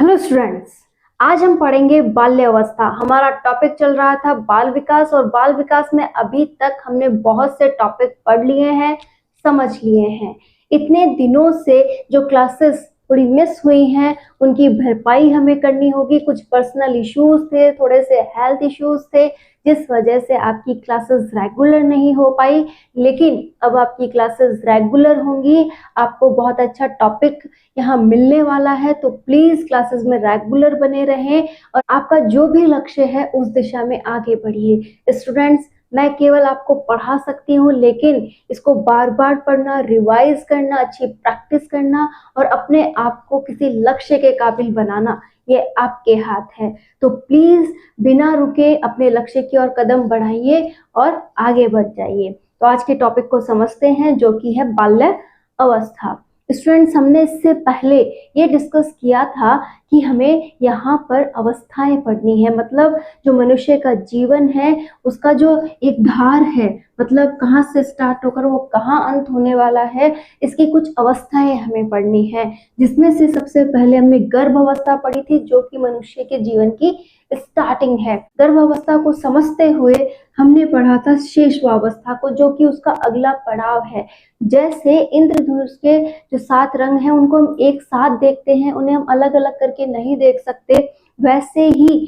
Hello students, आज हम पढ़ेंगे बाल्य अवस्था। हमारा टॉपिक चल रहा था बाल विकास, और बाल विकास में अभी तक हमने बहुत से टॉपिक पढ़ लिए हैं, समझ लिए हैं। इतने दिनों से जो क्लासेस थोड़ी मिस हुई हैं उनकी भरपाई हमें करनी होगी। कुछ पर्सनल इश्यूज थे, थोड़े से हेल्थ इश्यूज थे, जिस वजह से आपकी क्लासेस रेगुलर नहीं हो पाई। लेकिन अब आपकी क्लासेस रेगुलर होंगी, आपको बहुत अच्छा टॉपिक यहाँ मिलने वाला है, तो प्लीज क्लासेस में रेगुलर बने रहें और आपका जो भी लक्ष्य है उस दिशा में आगे बढ़िए। स्टूडेंट्स, मैं केवल आपको पढ़ा सकती हूँ, लेकिन इसको बार बार पढ़ना, रिवाइज करना, अच्छी प्रैक्टिस करना और अपने आप को किसी लक्ष्य के काबिल बनाना, ये आपके हाथ है। तो प्लीज बिना रुके अपने लक्ष्य की ओर कदम बढ़ाइए और आगे बढ़ जाइए। तो आज के टॉपिक को समझते हैं, जो कि है बाल्य अवस्था। स्टूडेंट्स, हमने इससे पहले ये डिस्कस किया था कि हमें यहाँ पर अवस्थाएं पढ़नी है, मतलब जो मनुष्य का जीवन है उसका जो एक धार है, मतलब कहाँ से स्टार्ट होकर वो कहाँ अंत होने वाला है, इसकी कुछ अवस्थाएं हमें पढ़नी है। जिसमें से सबसे पहले हमने गर्भ अवस्था पढ़ी थी, जो कि मनुष्य के जीवन की स्टार्टिंग है। गर्भ अवस्था को समझते हुए हमने पढ़ा था शेषवावस्था को, जो कि उसका अगला पड़ाव है। जैसे इंद्रधनुष के जो 7 रंग हैं उनको हम एक साथ देखते हैं, उन्हें हम अलग अलग करके नहीं देख सकते, वैसे ही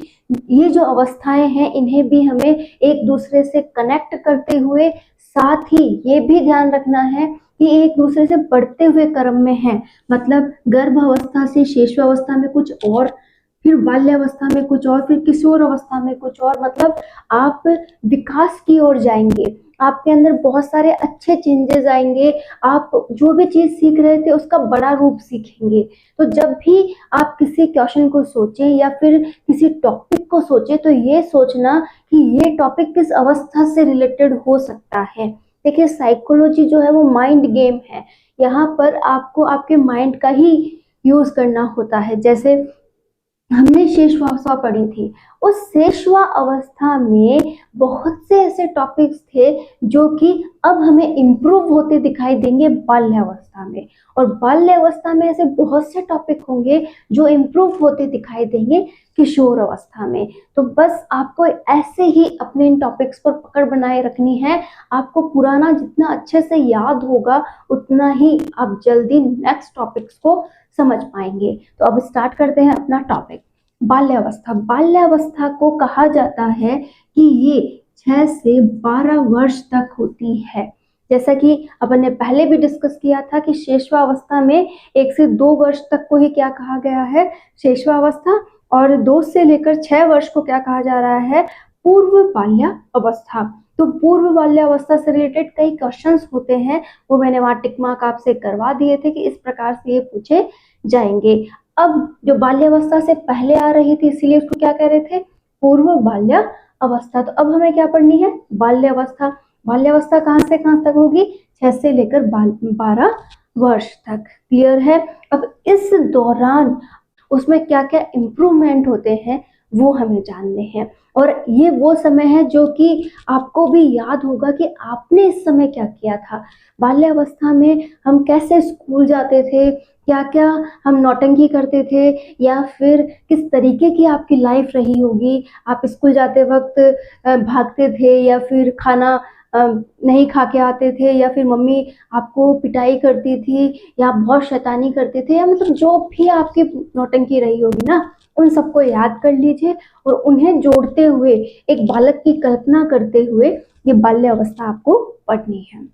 ये जो अवस्थाएं हैं इन्हें भी हमें एक दूसरे से कनेक्ट करते हुए, साथ ही ये भी ध्यान रखना है कि एक दूसरे से बढ़ते हुए क्रम में है। मतलब गर्भ अवस्था से शेषवावस्था में कुछ और, फिर बाल्यावस्था में कुछ और, फिर किशोर अवस्था में कुछ और, मतलब आप विकास की ओर जाएंगे, आपके अंदर बहुत सारे अच्छे चेंजेस आएंगे, आप जो भी चीज सीख रहे थे उसका बड़ा रूप सीखेंगे। तो जब भी आप किसी क्वेश्चन को सोचें या फिर किसी टॉपिक को सोचें, तो ये सोचना कि ये टॉपिक किस अवस्था से रिलेटेड हो सकता है। देखिए, साइकोलॉजी जो है वो माइंड गेम है, यहाँ पर आपको आपके माइंड का ही यूज करना होता है। जैसे हमने शेषवावस्था पढ़ी थी, उस शेषवा अवस्था में बहुत से ऐसे टॉपिक्स थे जो कि अब हमें इम्प्रूव होते दिखाई देंगे बाल्यावस्था में, और बाल्यावस्था में ऐसे बहुत से टॉपिक होंगे जो इम्प्रूव होते दिखाई देंगे किशोर अवस्था में। तो बस आपको ऐसे ही अपने इन टॉपिक्स पर पकड़ बनाए रखनी है। आपको पुराना जितना अच्छे से याद होगा उतना ही आप जल्दी नेक्स्ट टॉपिक्स को समझ पाएंगे। तो अब स्टार्ट करते हैं अपना टॉपिक, बाल्यावस्था। बाल्यावस्था को कहा जाता है कि ये 6 से 12 वर्ष तक होती है। जैसा कि अपन ने पहले भी डिस्कस किया था कि शेषवावस्था में 1 से 2 वर्ष तक को ही क्या कहा गया है, शेषवावस्था, और 2 से लेकर 6 वर्ष को क्या कहा जा रहा है, पूर्व बाल्या अवस्था। तो पूर्व बाल्यावस्था से रिलेटेड कई क्वेश्चंस होते हैं, वो मैंने वहां टिक मार्क आपसे करवा दिए थे कि इस प्रकार से ये पूछे जाएंगे। अब जो बाल्यावस्था से पहले आ रही थी, इसीलिए उसको क्या कह रहे थे, पूर्व बाल्या अवस्था। तो अब हमें क्या पढ़नी है, बाल्यावस्था। बाल्यावस्था कहाँ से कहाँ तक होगी, 6 से लेकर 12 वर्ष तक। क्लियर है। अब इस दौरान उसमें क्या क्या इम्प्रूवमेंट होते हैं वो हमें जानने हैं, और ये वो समय है जो कि आपको भी याद होगा कि आपने इस समय क्या किया था। बाल्यावस्था में हम कैसे स्कूल जाते थे, क्या क्या हम नौटंकी करते थे, या फिर किस तरीके की आपकी लाइफ रही होगी। आप स्कूल जाते वक्त भागते थे, या फिर खाना नहीं खा के आते थे, या फिर मम्मी आपको पिटाई करती थी, या बहुत शैतानी करते थे, या मतलब जो भी आपकी नौटंकी रही होगी ना, उन सबको याद कर लीजिए और उन्हें जोड़ते हुए एक बालक की कल्पना करते हुए ये बाल्य अवस्था आपको पढ़नी है।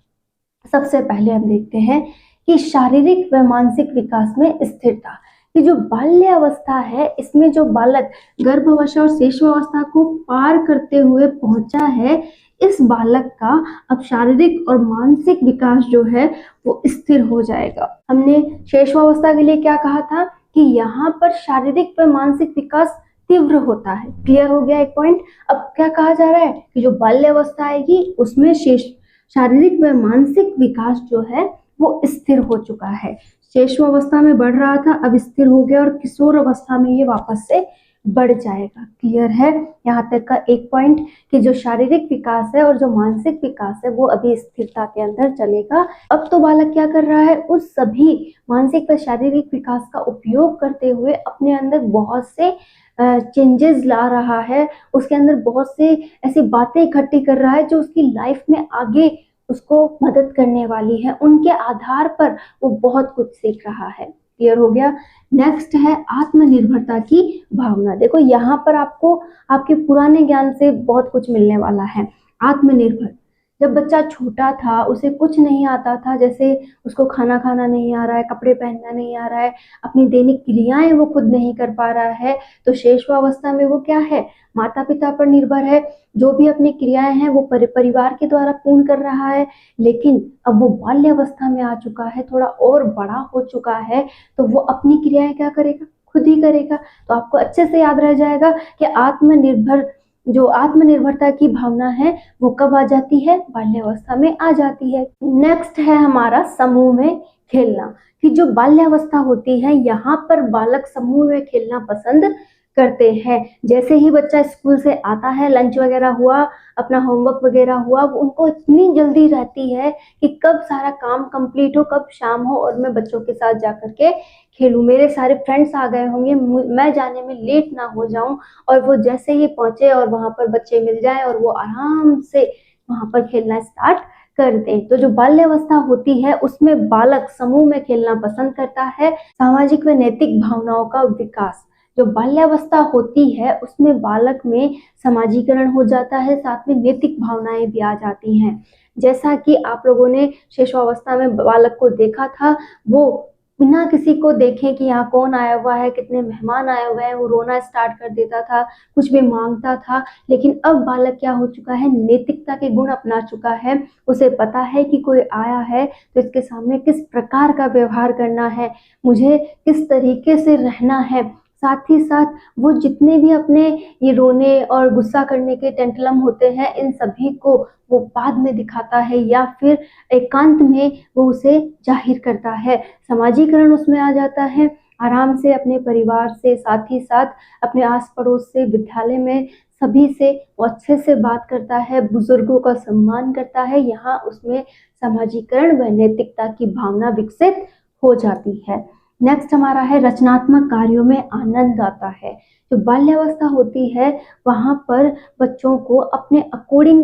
सबसे पहले हम देखते हैं कि शारीरिक व मानसिक विकास में स्थिरता। कि जो बाल्य अवस्था है, इसमें जो बालक गर्भावस्था और शेषवावस्था को पार करते हुए पहुंचा है, इस बालक का अब शारीरिक और मानसिक विकास जो है वो स्थिर हो जाएगा। हमने शेषवावस्था के लिए क्या कहा था कि यहाँ पर शारीरिक व मानसिक विकास तीव्र होता है। क्लियर हो गया एक पॉइंट। अब क्या कहा जा रहा है कि जो बाल्य अवस्था आएगी उसमें शारीरिक व मानसिक विकास जो है वो स्थिर हो चुका है। शेषवावस्था में बढ़ रहा था, अब स्थिर हो गया, और किशोर अवस्था में ये वापस से बढ़ जाएगा। क्लियर है यहाँ तक का एक पॉइंट कि जो शारीरिक विकास है और जो मानसिक विकास है वो अभी स्थिरता के अंदर चलेगा। अब तो बालक क्या कर रहा है, उस सभी मानसिक व शारीरिक विकास का उपयोग करते हुए अपने अंदर बहुत से चेंजेस ला रहा है, उसके अंदर बहुत से ऐसी बातें इकट्ठी कर रहा है जो उसकी लाइफ में आगे उसको मदद करने वाली है। उनके आधार पर वो बहुत कुछ सीख रहा है। क्लियर हो गया। नेक्स्ट है आत्मनिर्भरता की भावना। देखो यहाँ पर आपको आपके पुराने ज्ञान से बहुत कुछ मिलने वाला है। आत्मनिर्भर, जब बच्चा छोटा था उसे कुछ नहीं आता था, जैसे उसको खाना खाना नहीं आ रहा है, कपड़े पहनना नहीं आ रहा है, अपनी दैनिक क्रियाएं वो खुद नहीं कर पा रहा है, तो शेषवावस्था में वो क्या है, माता पिता पर निर्भर है। जो भी अपनी क्रियाएं हैं वो परिवार के द्वारा पूर्ण कर रहा है। लेकिन अब वो बाल्यावस्था में आ चुका है, थोड़ा और बड़ा हो चुका है, तो वो अपनी क्रियाएं क्या करेगा, खुद ही करेगा। तो आपको अच्छे से याद रह जाएगा कि जो आत्मनिर्भरता की भावना है वो कब आ जाती है, बाल्यावस्था में आ जाती है। नेक्स्ट है हमारा समूह में खेलना, कि जो बाल्यावस्था होती है यहाँ पर बालक समूह में खेलना पसंद करते हैं। जैसे ही बच्चा स्कूल से आता है, लंच वगैरह हुआ, अपना होमवर्क वगैरह हुआ, उनको इतनी जल्दी रहती है कि कब सारा काम कंप्लीट हो, कब शाम हो और मैं बच्चों के साथ जाकर के खेलूं, मेरे सारे फ्रेंड्स आ गए होंगे, मैं जाने में लेट ना हो जाऊं। और वो जैसे ही पहुंचे और वहां पर बच्चे मिल जाएं और वो आराम से वहां पर खेलना स्टार्ट कर दें। तो जो बाल्यावस्था होती है उसमें बालक समूह में खेलना पसंद करता है। सामाजिक व नैतिक भावनाओं का विकास, जो बाल्यावस्था होती है उसमें बालक में समाजीकरण हो जाता है, साथ में नैतिक भावनाएं भी आ जाती हैं। जैसा कि आप लोगों ने शिशुअवस्था में बालक को देखा था, वो बिना किसी को देखे कि यहाँ कौन आया हुआ है, कितने मेहमान आए हुए हैं, वो रोना स्टार्ट कर देता था, कुछ भी मांगता था। लेकिन अब बालक क्या हो चुका है, नैतिकता के गुण अपना चुका है। उसे पता है कि कोई आया है तो इसके सामने किस प्रकार का व्यवहार करना है, मुझे किस तरीके से रहना है। साथ ही साथ वो जितने भी अपने ये रोने और गुस्सा करने के टेंटलम होते हैं, इन सभी को वो बाद में दिखाता है या फिर एकांत में वो उसे जाहिर करता है। समाजीकरण उसमें आ जाता है, आराम से अपने परिवार से, साथ ही साथ अपने आस पड़ोस से, विद्यालय में सभी से वो अच्छे से बात करता है, बुजुर्गों का सम्मान करता है। यहाँ उसमें समाजीकरण व नैतिकता की भावना विकसित हो जाती है। नेक्स्ट हमारा है रचनात्मक कार्यों में आनंद आता है। जो बाल्यावस्था होती है वहां पर बच्चों को अपने अकॉर्डिंग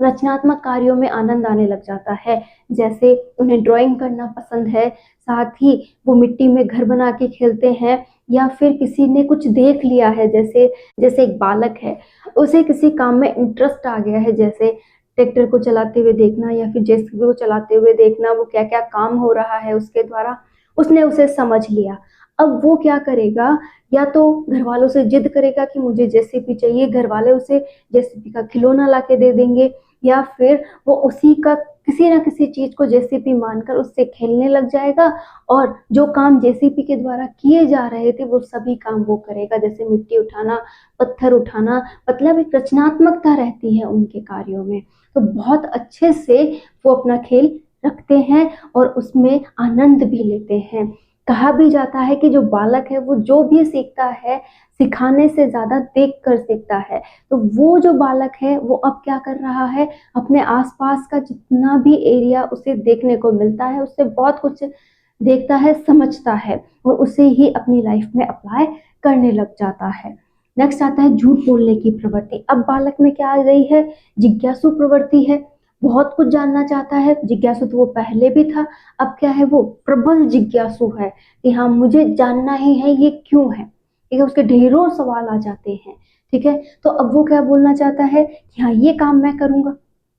रचनात्मक कार्यों में आनंद आने लग जाता है। जैसे उन्हें ड्राइंग करना पसंद है, साथ ही वो मिट्टी में घर बना के खेलते हैं, या फिर किसी ने कुछ देख लिया है, जैसे जैसे एक बालक है उसे किसी काम में इंटरेस्ट आ गया है, जैसे ट्रैक्टर को चलाते हुए देखना या फिर जेसीबी को चलाते हुए देखना, वो क्या क्या काम हो रहा है उसके द्वारा, उसने उसे समझ लिया। अब वो क्या करेगा, या तो घर वालों से जिद करेगा कि मुझे जेसीबी चाहिए, घर वाले उसे जेसीबी का खिलौना ला के दे देंगे, या फिर वो उसी का किसी ना किसी चीज को जेसीबी मानकर उससे खेलने लग जाएगा और जो काम जेसीबी के द्वारा किए जा रहे थे वो सभी काम वो करेगा, जैसे मिट्टी उठाना, पत्थर उठाना। मतलब एक रचनात्मकता रहती है उनके कार्यों में। तो बहुत अच्छे से वो अपना खेल रखते हैं और उसमें आनंद भी लेते हैं। कहा भी जाता है कि जो बालक है वो जो भी सीखता है सिखाने से ज्यादा देख कर सीखता है। तो वो जो बालक है वो अब क्या कर रहा है, अपने आसपास का जितना भी एरिया उसे देखने को मिलता है उससे बहुत कुछ देखता है, समझता है और उसे ही अपनी लाइफ में अप्लाई करने लग जाता है। नेक्स्ट आता है झूठ बोलने की प्रवृत्ति। अब बालक में क्या आ गई है, जिज्ञासु प्रवृत्ति है, बहुत कुछ जानना चाहता है। जिज्ञासु तो वो पहले भी था, अब क्या है, वो प्रबल जिज्ञासु है कि हाँ मुझे जानना ही है ये क्यों है। ठीक है, उसके ढेरों सवाल आ जाते हैं। ठीक है, तो अब वो क्या बोलना चाहता है कि हाँ ये काम मैं करूंगा,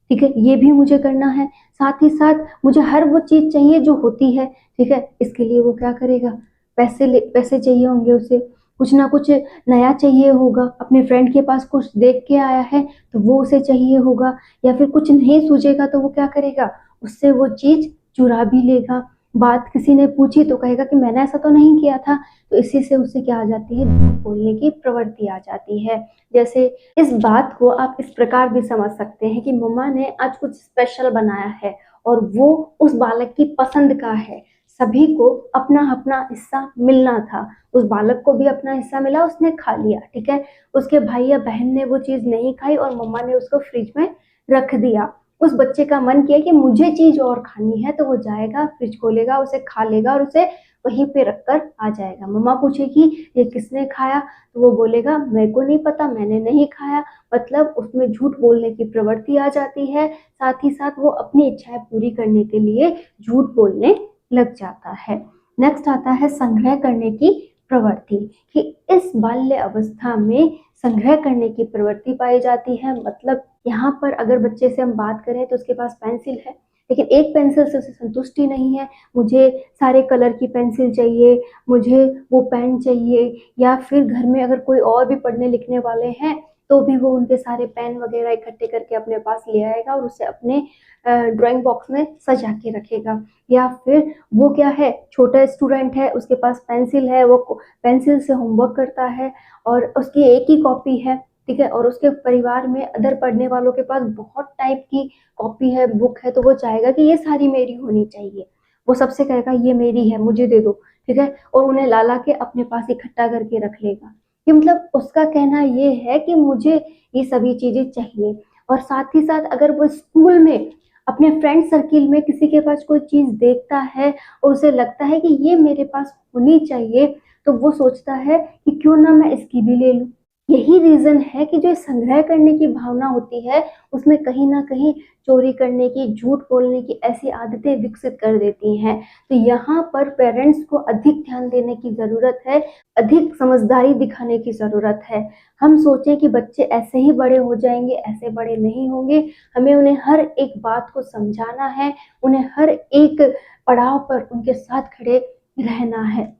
ठीक है, ये भी मुझे करना है, साथ ही साथ मुझे हर वो चीज चाहिए जो होती है। ठीक है, इसके लिए वो क्या करेगा, पैसे चाहिए होंगे उसे, कुछ ना कुछ नया चाहिए होगा, अपने फ्रेंड के पास कुछ देख के आया है तो वो उसे चाहिए होगा, या फिर कुछ नहीं सूझेगा तो वो क्या करेगा, उससे वो चीज चुरा भी लेगा। बात किसी ने पूछी तो कहेगा कि मैंने ऐसा तो नहीं किया था। तो इसी से उसे क्या आ जाती है, झूठ बोलने की प्रवृत्ति आ जाती है। जैसे इस बात को आप इस प्रकार भी समझ सकते हैं कि मम्मा ने आज कुछ स्पेशल बनाया है और वो उस बालक की पसंद का है, सभी को अपना अपना हिस्सा मिलना था। उस बालक को भी अपना हिस्सा मिला, उसने खा लिया, ठीक है। उसके भाई या बहन ने वो चीज नहीं खाई और मम्मा ने उसको फ्रिज में रख दिया। उस बच्चे का मन किया कि मुझे चीज और खानी है, तो वो जाएगा, फ्रिज खोलेगा, उसे खा लेगा और उसे वहीं पे रखकर आ जाएगा। मम्मा पूछेगी ये किसने खाया, तो वो बोलेगा मेरे को नहीं पता, मैंने नहीं खाया। मतलब उसमें झूठ बोलने की प्रवृत्ति आ जाती है, साथ ही साथ वो अपनी इच्छाएं पूरी करने के लिए झूठ बोलने लग जाता है। नेक्स्ट आता है संग्रह करने की प्रवृत्ति, कि इस बाल्य अवस्था में संग्रह करने की प्रवृत्ति पाई जाती है। मतलब यहाँ पर अगर बच्चे से हम बात करें तो उसके पास पेंसिल है, लेकिन एक पेंसिल से उसे संतुष्टि नहीं है, मुझे सारे कलर की पेंसिल चाहिए, मुझे वो पेन चाहिए। या फिर घर में अगर कोई और भी पढ़ने लिखने वाले हैं तो भी वो उनके सारे पेन वगैरह इकट्ठे करके अपने पास ले आएगा और उसे अपने ड्राइंग बॉक्स में सजा के रखेगा। या फिर वो क्या है, छोटा स्टूडेंट है, उसके पास पेंसिल है, वो पेंसिल से होमवर्क करता है और उसकी एक ही कॉपी है, ठीक है, और उसके परिवार में अदर पढ़ने वालों के पास बहुत टाइप की कॉपी है, बुक है, तो वो चाहेगा कि ये सारी मेरी होनी चाहिए। वो सबसे कहेगा ये मेरी है, मुझे दे दो, ठीक है, और उन्हें ला ला के अपने पास इकट्ठा करके रख लेगा। कि मतलब उसका कहना ये है कि मुझे ये सभी चीजें चाहिए। और साथ ही साथ अगर वो स्कूल में अपने फ्रेंड सर्किल में किसी के पास कोई चीज देखता है और उसे लगता है कि ये मेरे पास होनी चाहिए, तो वो सोचता है कि क्यों ना मैं इसकी भी ले लूं। यही रीजन है कि जो संग्रह करने की भावना होती है उसमें कहीं ना कहीं चोरी करने की, झूठ बोलने की ऐसी आदतें विकसित कर देती हैं। तो यहाँ पर पेरेंट्स को अधिक ध्यान देने की जरूरत है, अधिक समझदारी दिखाने की जरूरत है। हम सोचें कि बच्चे ऐसे ही बड़े हो जाएंगे, ऐसे बड़े नहीं होंगे। हमें उन्हें हर एक बात को समझाना है, उन्हें हर एक पड़ाव पर उनके साथ खड़े रहना है।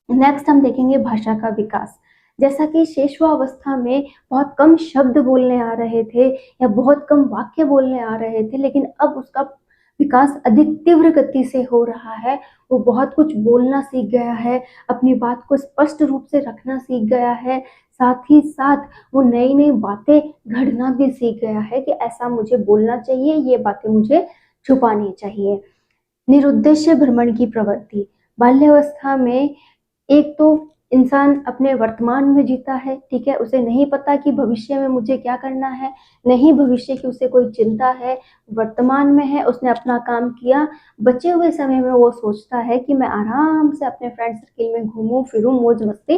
नेक्स्ट हम देखेंगे भाषा का विकास। जैसा कि शेषवावस्था में बहुत कम शब्द बोलने आ रहे थे या बहुत कम वाक्य बोलने आ रहे थे, लेकिन अब उसका विकास अधिक तीव्र गति से हो रहा है। वो बहुत कुछ बोलना सीख गया है, अपनी बात को स्पष्ट रूप से रखना सीख गया है, साथ ही साथ वो नई नई बातें घड़ना भी सीख गया है कि ऐसा मुझे बोलना चाहिए, ये बातें मुझे छुपानी चाहिए। निरुद्देश्य भ्रमण की प्रवृत्ति। बाल्यावस्था में एक तो इंसान अपने वर्तमान में जीता है, ठीक है, उसे नहीं पता कि भविष्य में मुझे क्या करना है, नहीं भविष्य की उसे कोई चिंता है, वर्तमान में है, उसने अपना काम किया, बचे हुए समय में वो सोचता है कि मैं आराम से अपने फ्रेंड सर्किल में घूमूं फिरूं, मौज मस्ती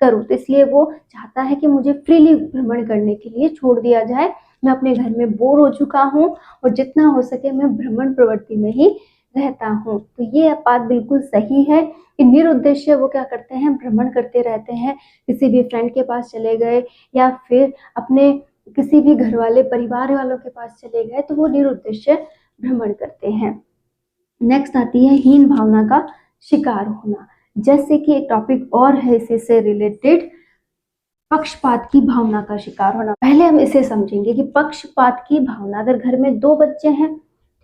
करूं। तो इसलिए वो चाहता है कि मुझे फ्रीली भ्रमण करने के लिए छोड़ दिया जाए, मैं अपने घर में बोर हो चुका हूँ और जितना हो सके मैं भ्रमण प्रवृत्ति में ही रहता हूँ। तो ये बात बिल्कुल सही है कि निरुद्देश्य वो क्या करते हैं, भ्रमण करते रहते हैं, किसी भी फ्रेंड के पास चले गए या फिर अपने किसी भी घर वाले परिवार वालों के पास चले गए, तो वो निरुद्देश्य भ्रमण करते हैं। नेक्स्ट आती है हीन भावना का शिकार होना। जैसे कि एक टॉपिक और है इसी से रिलेटेड, पक्षपात की भावना का शिकार होना। पहले हम इसे समझेंगे कि पक्षपात की भावना, अगर घर में दो बच्चे हैं,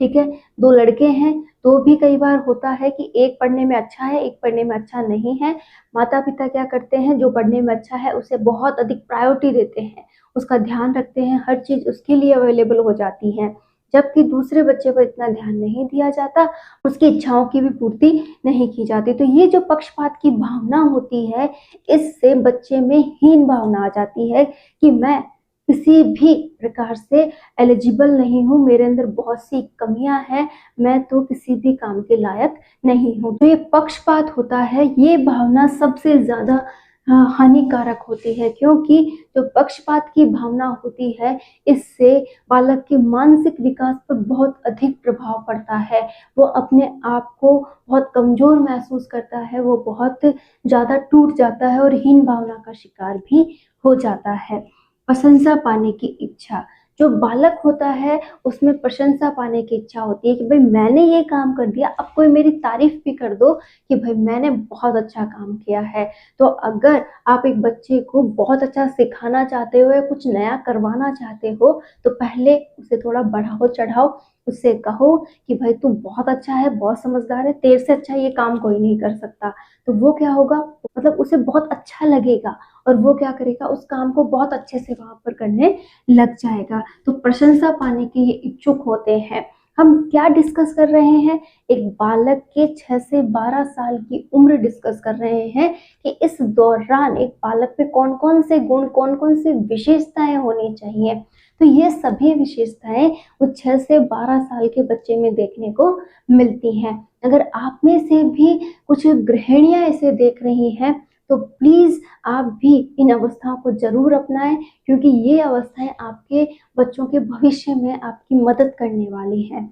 ठीक है, दो लड़के हैं, तो भी कई बार होता है कि एक पढ़ने में अच्छा है, एक पढ़ने में अच्छा नहीं है। माता पिता क्या करते हैं, जो पढ़ने में अच्छा है उसे बहुत अधिक प्रायोरिटी देते हैं, उसका ध्यान रखते हैं, हर चीज उसके लिए अवेलेबल हो जाती है, जबकि दूसरे बच्चे पर इतना ध्यान नहीं दिया जाता, उसकी इच्छाओं की भी पूर्ति नहीं की जाती। तो ये जो पक्षपात की भावना होती है, इससे बच्चे में हीन भावना आ जाती है कि मैं किसी भी प्रकार से एलिजिबल नहीं हूँ, मेरे अंदर बहुत सी कमियां हैं, मैं तो किसी भी काम के लायक नहीं हूँ। तो ये पक्षपात होता है, ये भावना सबसे ज्यादा हानिकारक होती है, क्योंकि जो पक्षपात की भावना होती है इससे बालक के मानसिक विकास पर बहुत अधिक प्रभाव पड़ता है। वो अपने आप को बहुत कमजोर महसूस करता है, वो बहुत ज्यादा टूट जाता है और हीन भावना का शिकार भी हो जाता है। प्रशंसा पाने की इच्छा, जो बालक होता है उसमें प्रशंसा पाने की इच्छा होती है कि भाई मैंने ये काम कर दिया, अब कोई मेरी तारीफ भी कर दो कि भाई मैंने बहुत अच्छा काम किया है। तो अगर आप एक बच्चे को बहुत अच्छा सिखाना चाहते हो या कुछ नया करवाना चाहते हो, तो पहले उसे थोड़ा बढ़ाओ चढ़ाओ, उससे कहो कि भाई तू बहुत अच्छा है, बहुत समझदार है, तेरे से अच्छा ये काम कोई नहीं कर सकता। तो वो क्या होगा, मतलब उसे बहुत अच्छा लगेगा और वो क्या करेगा, उस काम को बहुत अच्छे से वहां पर करने लग जाएगा। तो प्रशंसा पाने के ये इच्छुक होते हैं। हम क्या डिस्कस कर रहे हैं? एक बालक के 6 से 12 साल की उम्र डिस्कस कर रहे हैं कि इस दौरान एक बालक में कौन-कौन से गुण, कौन-कौन सी विशेषताएं होनी चाहिए। तो ये सभी विशेषताएं वो 6 से 12 साल के बच्चे में देखने को मिलती हैं। अगर आप में से भी कुछ गृहिणियां इसे देख रही हैं तो प्लीज आप भी इन अवस्थाओं को जरूर अपनाएं, क्योंकि ये अवस्थाएं आपके बच्चों के भविष्य में आपकी मदद करने वाली है।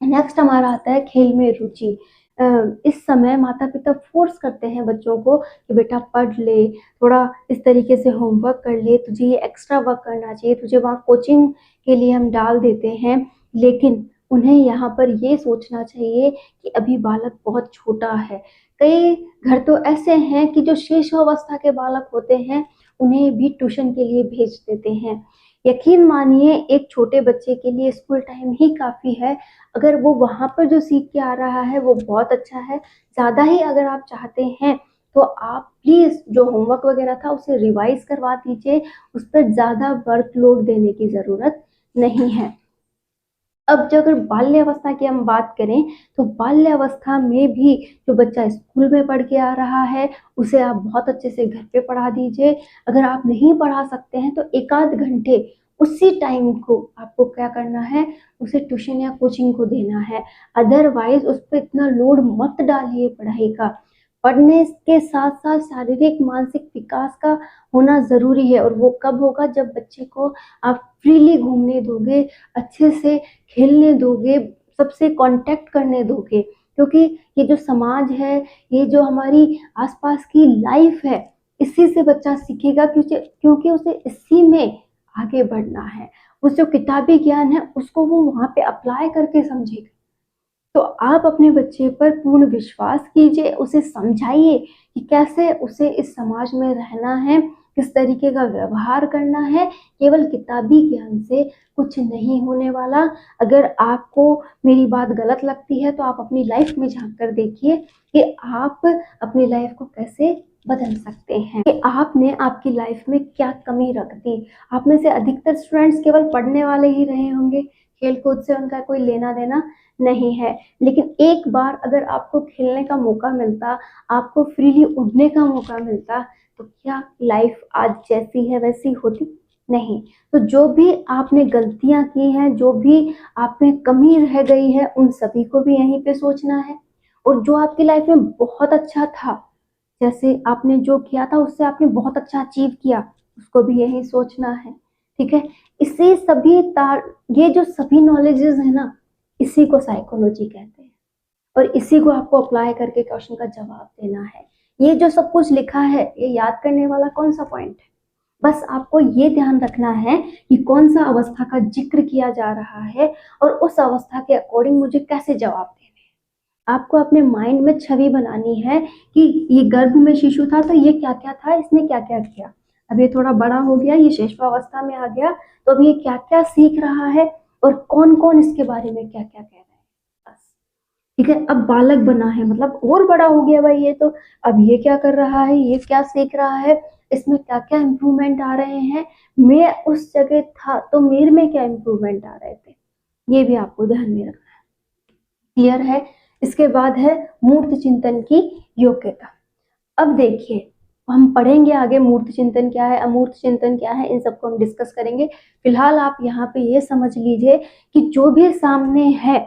नेक्स्ट हमारा आता है खेल में रुचि। इस समय माता पिता फोर्स करते हैं बच्चों को कि बेटा पढ़ ले, थोड़ा इस तरीके से होमवर्क कर ले, तुझे ये एक्स्ट्रा वर्क करना चाहिए, तुझे वहाँ कोचिंग के लिए हम डाल देते हैं। लेकिन उन्हें यहाँ पर ये सोचना चाहिए कि अभी बालक बहुत छोटा है। कई घर तो ऐसे हैं कि जो शिशुअवस्था के बालक होते हैं उन्हें भी ट्यूशन के लिए भेज देते हैं। यकीन मानिए एक छोटे बच्चे के लिए स्कूल टाइम ही काफ़ी है। अगर वो वहाँ पर जो सीख के आ रहा है वो बहुत अच्छा है। ज़्यादा ही अगर आप चाहते हैं तो आप प्लीज़ जो होमवर्क वगैरह था उसे रिवाइज करवा दीजिए, उस पर ज़्यादा वर्कलोड देने की ज़रूरत नहीं है। अब जो अगर बाल्य अवस्था की हम बात करें तो बाल्य अवस्था में भी जो बच्चा स्कूल में पढ़ के आ रहा है उसे आप बहुत अच्छे से घर पे पढ़ा दीजिए। अगर आप नहीं पढ़ा सकते हैं तो एक आध घंटे उसी टाइम को आपको क्या करना है, उसे ट्यूशन या कोचिंग को देना है। अदरवाइज उस पर इतना लोड मत डालिए पढ़ाई का। पढ़ने के साथ साथ शारीरिक मानसिक विकास का होना जरूरी है, और वो कब होगा? जब बच्चे को आप फ्रीली घूमने दोगे, अच्छे से खेलने दोगे, सबसे कांटेक्ट करने दोगे। क्योंकि ये जो समाज है, ये जो हमारी आसपास की लाइफ है, इसी से बच्चा सीखेगा, क्योंकि उसे इसी में आगे बढ़ना है। उस जो किताबी ज्ञान है उसको वो वहाँ पे अप्लाई करके समझेगा। तो आप अपने बच्चे पर पूर्ण विश्वास कीजिए, उसे समझाइए कि कैसे उसे इस समाज में रहना है, किस तरीके का व्यवहार करना है। केवल किताबी ज्ञान से कुछ नहीं होने वाला। अगर आपको मेरी बात गलत लगती है तो आप अपनी लाइफ में झांक कर देखिए कि आप अपनी लाइफ को कैसे बदल सकते हैं, कि आपने आपकी लाइफ में क्या कमी रख दी। आप में से अधिकतर स्टूडेंट्स केवल पढ़ने वाले ही रहे होंगे, खेल कूद से उनका कोई लेना देना नहीं है। लेकिन एक बार अगर आपको खेलने का मौका मिलता, आपको फ्रीली उड़ने का मौका मिलता, तो क्या लाइफ आज जैसी है वैसी होती? नहीं। तो जो भी आपने गलतियां की हैं, जो भी आप में कमी रह गई है, उन सभी को भी यहीं पे सोचना है। और जो आपकी लाइफ में बहुत अच्छा था, जैसे आपने जो किया था उससे आपने बहुत अच्छा अचीव किया, उसको भी यही सोचना है। ठीक है? इसे सभी तार ये जो सभी नॉलेजेस है ना, इसी को साइकोलॉजी कहते हैं, और इसी को आपको अप्लाई करके क्वेश्चन का जवाब देना है। ये जो सब कुछ लिखा है ये याद करने वाला कौन सा पॉइंट है? बस आपको ये ध्यान रखना है कि कौन सा अवस्था का जिक्र किया जा रहा है और उस अवस्था के अकॉर्डिंग मुझे कैसे जवाब देने हैं। आपको अपने माइंड में छवि बनानी है कि ये गर्भ में शिशु था तो ये क्या क्या था, इसने क्या क्या किया। अब ये थोड़ा बड़ा हो गया, ये शिशुअवस्था में आ गया, तो अब ये क्या क्या सीख रहा है और कौन कौन इसके बारे में क्या क्या कह रहा है। बस। ठीक है? अब बालक बना है मतलब और बड़ा हो गया भाई ये तो। अब ये क्या कर रहा है, ये क्या सीख रहा है, इसमें क्या क्या इम्प्रूवमेंट आ रहे हैं, मैं उस जगह था तो मेरे में क्या इम्प्रूवमेंट आ रहे थे, ये भी आपको ध्यान में रखना है। क्लियर है? इसके बाद है मूर्त चिंतन की योग्यता। अब देखिए, हम पढ़ेंगे आगे मूर्त चिंतन क्या है, अमूर्त चिंतन क्या है, इन सबको हम डिस्कस करेंगे। फिलहाल आप यहाँ पे ये समझ लीजिए कि जो भी सामने है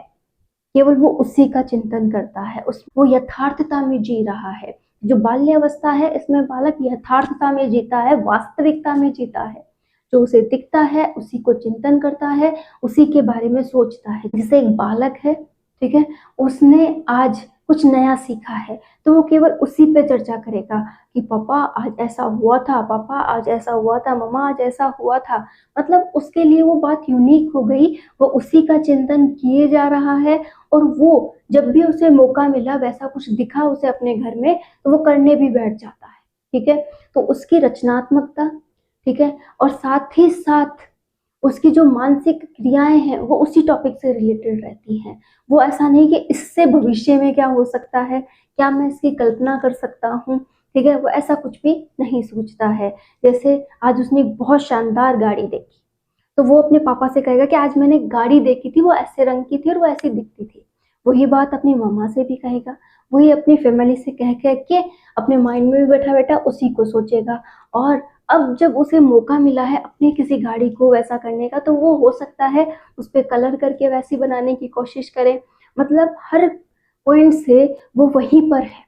केवल वो उसी का चिंतन करता है, वो यथार्थता में जी रहा है। जो बाल्य अवस्था है इसमें बालक यथार्थता में जीता है, वास्तविकता में जीता है। जो उसे दिखता है उसी को चिंतन करता है, उसी के बारे में सोचता है। जैसे एक बालक है, ठीक है, उसने आज कुछ नया सीखा है तो वो केवल उसी पे चर्चा करेगा कि पापा आज ऐसा हुआ था, पापा आज ऐसा हुआ था, मम्मा आज ऐसा हुआ था। मतलब उसके लिए वो बात यूनिक हो गई, वो उसी का चिंतन किए जा रहा है। और वो जब भी उसे मौका मिला, वैसा कुछ दिखा उसे अपने घर में, तो वो करने भी बैठ जाता है। ठीक है? तो उसकी रचनात्मकता, ठीक है, और साथ ही साथ उसकी जो मानसिक क्रियाएं हैं वो उसी टॉपिक से रिलेटेड रहती हैं। वो ऐसा नहीं कि इससे भविष्य में क्या हो सकता है, क्या मैं इसकी कल्पना कर सकता हूँ। ठीक है? वो ऐसा कुछ भी नहीं सोचता है। जैसे आज उसने एक बहुत शानदार गाड़ी देखी तो वो अपने पापा से कहेगा कि आज मैंने गाड़ी देखी थी, वो ऐसे रंग की थी और वो ऐसी दिखती थी। वही बात अपनी मम्मा से भी कहेगा, वही अपनी फैमिली से कह कह के अपने माइंड में भी बैठा बैठा उसी को सोचेगा। और अब जब उसे मौका मिला है अपनी किसी गाड़ी को वैसा करने का, तो वो हो सकता है उस पे कलर करके वैसी बनाने की कोशिश करे। मतलब हर पॉइंट से वो वहीं पर है।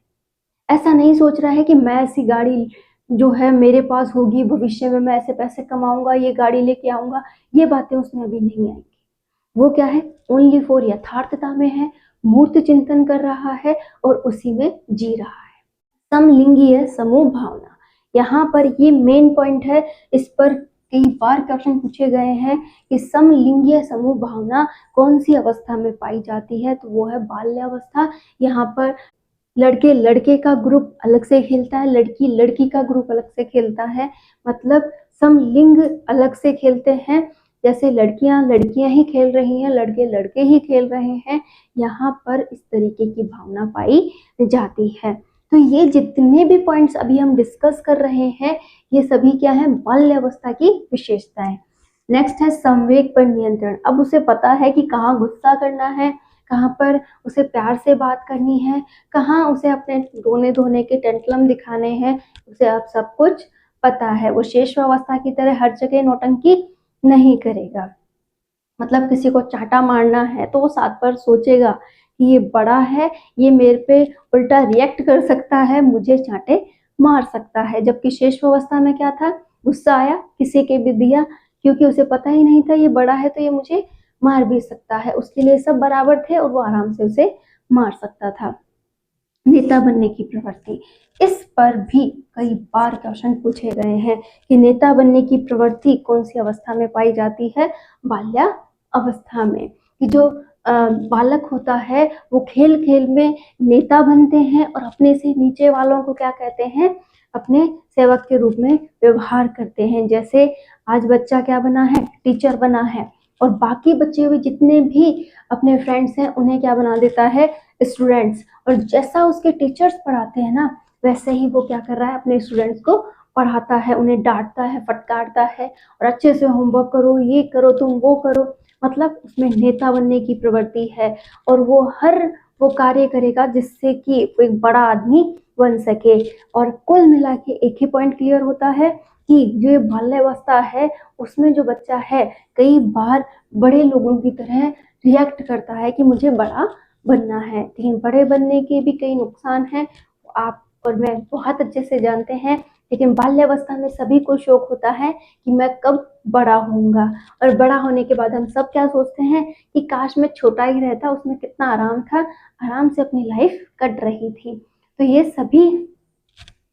ऐसा नहीं सोच रहा है कि मैं ऐसी गाड़ी जो है मेरे पास होगी, भविष्य में मैं ऐसे पैसे कमाऊंगा, ये गाड़ी लेके आऊंगा, ये बातें उसमें अभी नहीं आएंगी। वो क्या है, ओनली फॉर यथार्थता में है, मूर्त चिंतन कर रहा है और उसी में जी रहा है। समलिंगीय समूह भावना, यहाँ पर ये मेन पॉइंट है। इस पर कई बार क्वेश्चन पूछे गए हैं कि समलिंगीय समूह भावना कौन सी अवस्था में पाई जाती है, तो वो है बाल्यावस्था। यहाँ पर लड़के लड़के का ग्रुप अलग से खेलता है, लड़की लड़की का ग्रुप अलग से खेलता है। मतलब समलिंग अलग से खेलते हैं, जैसे लड़कियां लड़कियां ही खेल रही हैं, लड़के लड़के ही खेल रहे हैं। यहाँ पर इस तरीके की भावना पाई जाती है। तो ये जितने भी पॉइंट्स अभी हम डिस्कस कर रहे हैं, ये सभी क्या है, बाल्यावस्था की विशेषताएं। नेक्स्ट है संवेग पर नियंत्रण। अब उसे पता है कि कहाँ गुस्सा करना है, कहाँ पर उसे प्यार से बात करनी है, कहाँ उसे अपने रोने धोने के टेंटलम दिखाने हैं, उसे अब सब कुछ पता है। वो शेषावस्था की तरह हर जगह नौटंकी नहीं करेगा। मतलब किसी को चाटा मारना है तो वो सात बार सोचेगा कि ये बड़ा है, ये मेरे पे उल्टा रिएक्ट कर सकता है, मुझे चाटे मार सकता है। जबकि शेषावस्था में क्या था, गुस्सा आया किसी के भी दिया, क्योंकि उसे पता ही नहीं था ये बड़ा है तो ये मुझे मार भी सकता है। उसके लिए सब बराबर थे और वो आराम से उसे मार सकता था। नेता बनने की प्रवृत्ति, इस पर भी कई बार क्वेश्चन पूछे गए हैं कि नेता बनने की प्रवृत्ति कौन सी अवस्था में पाई जाती है, बाल्या अवस्था में। कि जो बालक होता है वो खेल खेल में नेता बनते हैं और अपने से नीचे वालों को क्या कहते हैं, अपने सेवक के रूप में व्यवहार करते हैं। जैसे आज बच्चा क्या बना है, टीचर बना है, और बाकी बचे हुए जितने भी अपने फ्रेंड्स हैं उन्हें क्या बना देता है, स्टूडेंट्स। और जैसा उसके टीचर्स पढ़ाते हैं ना, वैसे ही वो क्या कर रहा है, अपने स्टूडेंट्स को पढ़ाता है, उन्हें डांटता है, फटकारता है, और अच्छे से होमवर्क करो, ये करो, तुम वो करो। मतलब उसमें नेता बनने की प्रवृत्ति है और वो हर वो कार्य करेगा जिससे कि वो एक बड़ा आदमी बन सके। और कुल मिला के एक ही पॉइंट क्लियर होता है कि जो ये बाल्यावस्था है उसमें जो बच्चा है कई बार बड़े लोगों की तरह रिएक्ट करता है कि मुझे बड़ा बनना है। लेकिन बड़े बनने के भी कई नुकसान हैं, आप और मैं बहुत अच्छे से जानते हैं। लेकिन बाल्यावस्था में सभी को शौक होता है कि मैं कब बड़ा होऊंगा, और बड़ा होने के बाद हम सब क्या सोचते हैं कि काश मैं छोटा ही रहता, उसमें कितना आराम था, आराम से अपनी लाइफ कट रही थी। तो ये सभी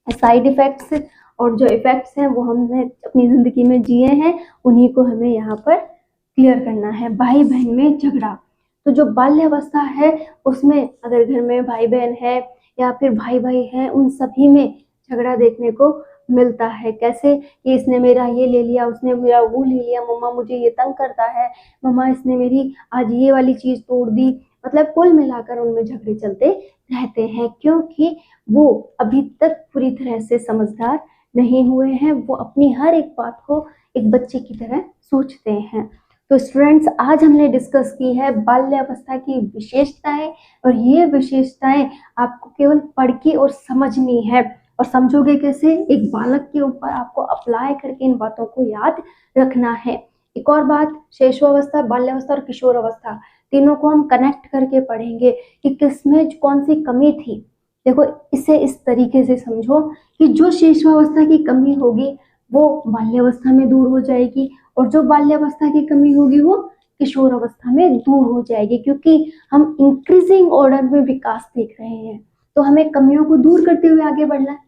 साइड इफेक्ट्स और जो इफेक्ट्स हैं वो हमने अपनी जिंदगी में जिए हैं, उन्हीं को हमें यहाँ पर क्लियर करना है। भाई बहन में झगड़ा, तो जो बाल्यावस्था है उसमें अगर घर में भाई बहन है या फिर भाई भाई है, उन सभी में झगड़ा देखने को मिलता है। कैसे कि इसने मेरा ये ले लिया, उसने मेरा वो ले लिया, मम्मा मुझे ये तंग करता है, मम्मा इसने मेरी आज ये वाली चीज तोड़ दी। मतलब कुल मिलाकर उनमें झगड़े चलते रहते हैं, क्योंकि वो अभी तक पूरी तरह से समझदार नहीं हुए हैं। वो अपनी हर एक बात को एक बच्चे की तरह सोचते हैं। तो स्टूडेंट्स, आज हमने डिस्कस की है बाल्यावस्था की विशेषताएं, और ये विशेषताएं आपको केवल पढ़ के और समझनी है। और समझोगे कैसे, एक बालक के ऊपर आपको अप्लाई करके इन बातों को याद रखना है। एक और बात, शैशवावस्था, बाल्यावस्था और किशोर अवस्था, तीनों को हम कनेक्ट करके पढ़ेंगे कि किसमें कौन सी कमी थी। देखो, इसे इस तरीके से समझो कि जो शैशवावस्था की कमी होगी वो बाल्यावस्था में दूर हो जाएगी, और जो बाल्यावस्था की कमी होगी वो किशोर अवस्था में दूर हो जाएगी, क्योंकि हम इंक्रीजिंग ऑर्डर में विकास देख रहे हैं। तो हमें कमियों को दूर करते हुए आगे बढ़ना है।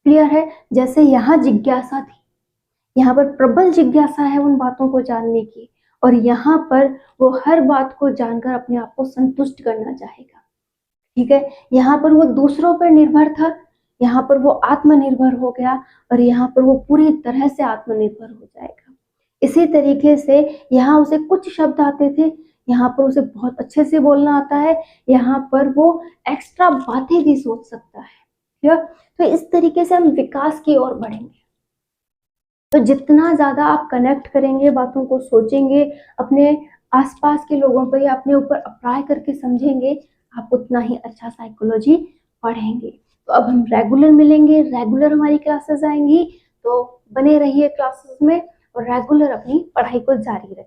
क्लियर है? जैसे यहाँ जिज्ञासा थी, यहाँ पर प्रबल जिज्ञासा है उन बातों को जानने की, और यहाँ पर वो हर बात को जानकर अपने आप को संतुष्ट करना चाहेगा। ठीक है, यहाँ पर वो दूसरों पर निर्भर था, यहाँ पर वो आत्मनिर्भर हो गया, और यहाँ पर वो पूरी तरह से आत्मनिर्भर हो जाएगा। इसी तरीके से यहाँ उसे कुछ शब्द आते थे, यहाँ पर उसे बहुत अच्छे से बोलना आता है, यहाँ पर वो एक्स्ट्रा बातें भी सोच सकता है। तो इस तरीके से हम विकास की ओर बढ़ेंगे। तो जितना ज़्यादा आप कनेक्ट करेंगे, बातों को सोचेंगे, अपने आसपास के लोगों पर या अपने ऊपर अप्लाई करके समझेंगे, आप उतना ही अच्छा साइकोलॉजी पढ़ेंगे। तो अब हम रेगुलर मिलेंगे, रेगुलर हमारी क्लासेस आएंगी, तो बने रहिए क्लासेस में और रेगुलर अपनी पढ़ाई को जारी रखें।